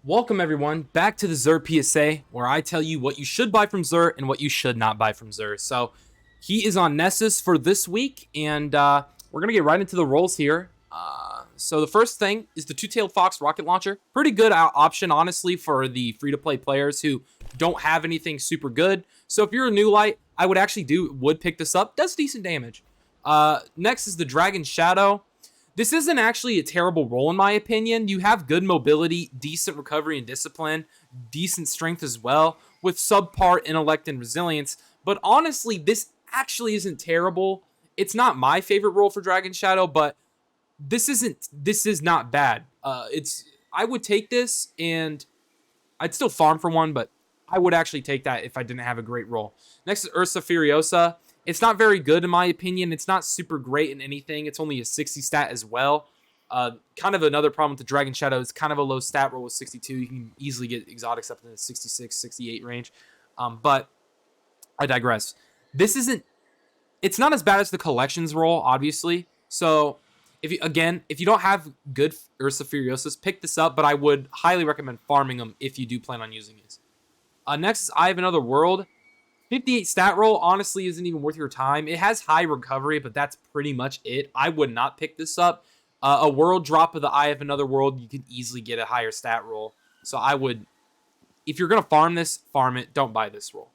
Welcome everyone back to the Xur PSA, where I tell you what you should buy from Xur and what you should not buy from Xur. So he is on Nessus for this week, and we're gonna get right into the rolls here. So the first thing is the Two-Tailed Fox rocket launcher. Pretty good option, honestly, for the free-to-play players who don't have anything super good. So if you're a new light, I would actually would pick this up. Does decent damage. Next is the Dragon Shadow. This isn't actually a terrible roll in my opinion. You have good mobility, decent recovery and discipline, decent strength as well, with subpar intellect and resilience. But honestly, this actually isn't terrible. It's not my favorite roll for Dragon Shadow, but this is not bad. I would take this and I'd still farm for one, but I would actually take that if I didn't have a great roll. Next is Ursa Furiosa. It's not very good in my opinion. It's not super great in anything. It's only a 60 stat as well. Kind of another problem with the Dragon Shadow. It's kind of a low stat roll with 62. You can easily get exotics up in the 66, 68 range. But I digress. It's not as bad as the collections roll, obviously. So if you don't have good Ursa Furiosas, pick this up, but I would highly recommend farming them if you do plan on using these. Next is I Have Another World. 58 stat roll honestly isn't even worth your time. It has high recovery, but that's pretty much it. I would not pick this up. A world drop of the I Have Another World, you can easily get a higher stat roll. So I would, if you're going to farm this, farm it. Don't buy this roll.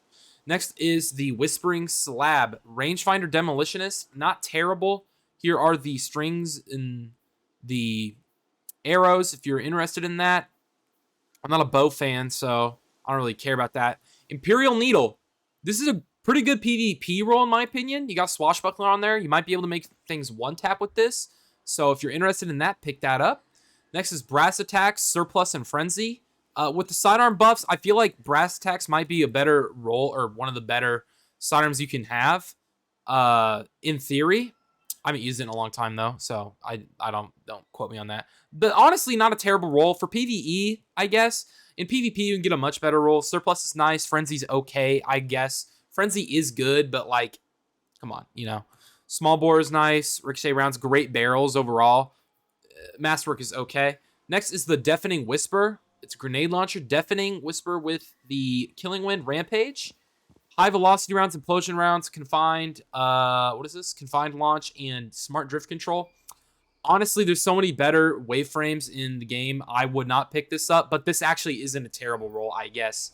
Next is the Whispering Slab. Rangefinder Demolitionist, not terrible. Here are the strings and the arrows if you're interested in that. I'm not a bow fan, so I don't really care about that. Imperial Needle. This is a pretty good PvP roll in my opinion. You got Swashbuckler on there. You might be able to make things one tap with this. So if you're interested in that, pick that up. Next is Brass Attacks, Surplus, and Frenzy. With the sidearm buffs, I feel like Brass Attacks might be a better roll or one of the better sidearms you can have. In theory. I haven't used it in a long time though, so I don't quote me on that. But honestly, not a terrible roll. For PvE, I guess. In PvP, you can get a much better roll. Surplus is nice. Frenzy's okay, I guess. Frenzy is good, but like, come on, you know. Small bore is nice. Ricochet rounds, great barrels overall. Masterwork is okay. Next is the Deafening Whisper. It's a grenade launcher. Deafening Whisper with the Killing Wind Rampage. High velocity rounds, implosion rounds, confined. What is this? Confined launch and smart drift control. Honestly, there's so many better waveframes in the game. I would not pick this up, but this actually isn't a terrible roll, I guess,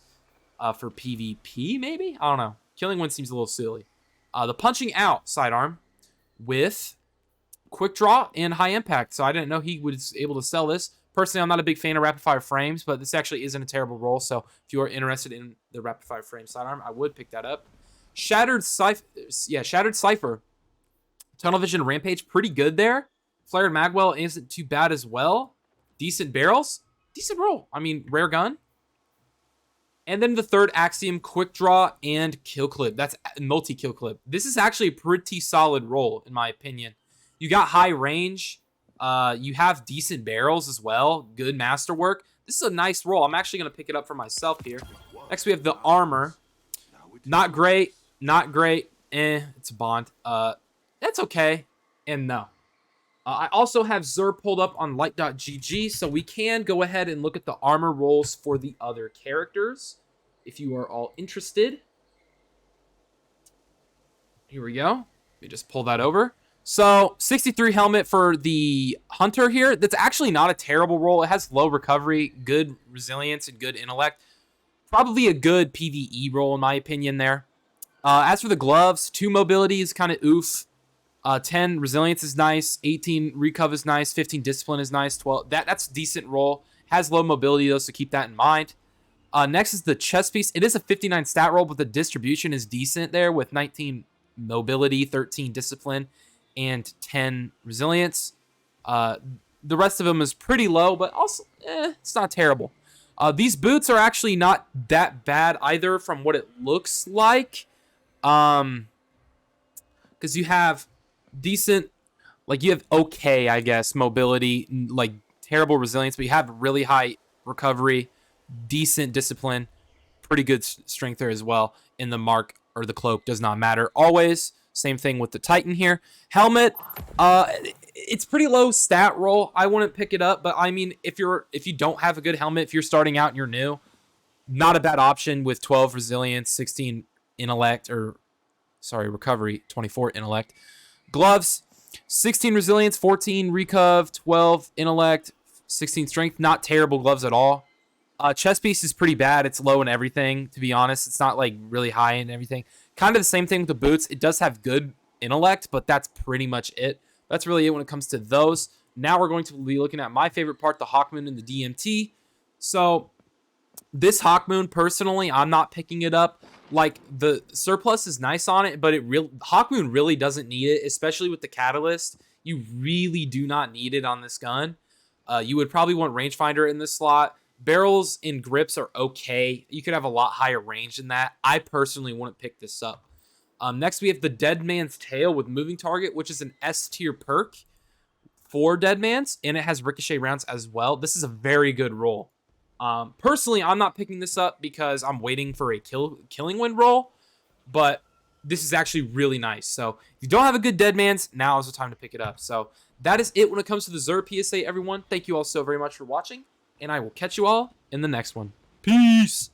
for PvP, maybe? I don't know. Killing Wind seems a little silly. The Punching Out sidearm with Quick Draw and High Impact, so I didn't know he was able to sell this. Personally, I'm not a big fan of rapid-fire frames, but this actually isn't a terrible roll, so if you are interested in the rapid-fire frame sidearm, I would pick that up. Shattered CIPHER. Tunnel Vision Rampage, pretty good there. Flared Magwell isn't too bad as well. Decent barrels. Decent roll. I mean, rare gun. And then the third Axiom, Quick Draw and Kill Clip. That's multi-kill clip. This is actually a pretty solid roll, in my opinion. You got high range. You have decent barrels as well. Good masterwork. This is a nice roll. I'm actually going to pick it up for myself here. Next, we have the Armor. Not great. Not great. It's a bond. That's okay. And no. I also have Xur pulled up on light.gg, so we can go ahead and look at the armor rolls for the other characters, if you are all interested. Here we go. Let me just pull that over. So, 63 helmet for the Hunter here. That's actually not a terrible roll. It has low recovery, good resilience, and good intellect. Probably a good PvE roll, in my opinion, there. As for the gloves, 2 mobility is kind of oof. 10 resilience is nice, 18 recov is nice, 15 discipline is nice, 12 that's a decent roll. Has low mobility though, so keep that in mind. Next is the chest piece. It is a 59 stat roll, but the distribution is decent there with 19 mobility, 13 discipline, and 10 resilience. The rest of them is pretty low, but also it's not terrible. These boots are actually not that bad either from what it looks like. Because you have decent, like you have okay, I guess, mobility, like terrible resilience, but you have really high recovery, decent discipline, pretty good strength there as well. In the mark or the cloak does not matter always. Same thing with the Titan here. Helmet, it's pretty low stat roll. I wouldn't pick it up, but I mean, if you don't have a good helmet, if you're starting out and you're new, not a bad option with 12 resilience, 16 intellect, or sorry, recovery, 24 intellect. Gloves, 16 resilience, 14 recov, 12 intellect, 16 strength. Not terrible gloves at all. Chest piece is pretty bad. It's low in everything, to be honest. It's not like really high in everything. Kind of the same thing with the boots. It does have good intellect, but that's pretty much it. That's really it when it comes to those. Now we're going to be looking at my favorite part, the HAWKMOON and the DMT. So this HAWKMOON, personally, I'm not picking it up. Like, the surplus is nice on it, but HAWKMOON really doesn't need it, especially with the catalyst. You really do not need it on this gun. You would probably want rangefinder in this slot. Barrels and grips are okay. You could have a lot higher range than that. I personally wouldn't pick this up. Next, we have the Dead Man's Tail with Moving Target, which is an S tier perk for Dead Man's, and it has ricochet rounds as well. This is a very good roll. Personally, I'm not picking this up because I'm waiting for a killing wind roll, but this is actually really nice. So if you don't have a good Dead Man's, now is the time to pick it up. So that is it when it comes to the Xur PSA, everyone. Thank you all so very much for watching, and I will catch you all in the next one. Peace!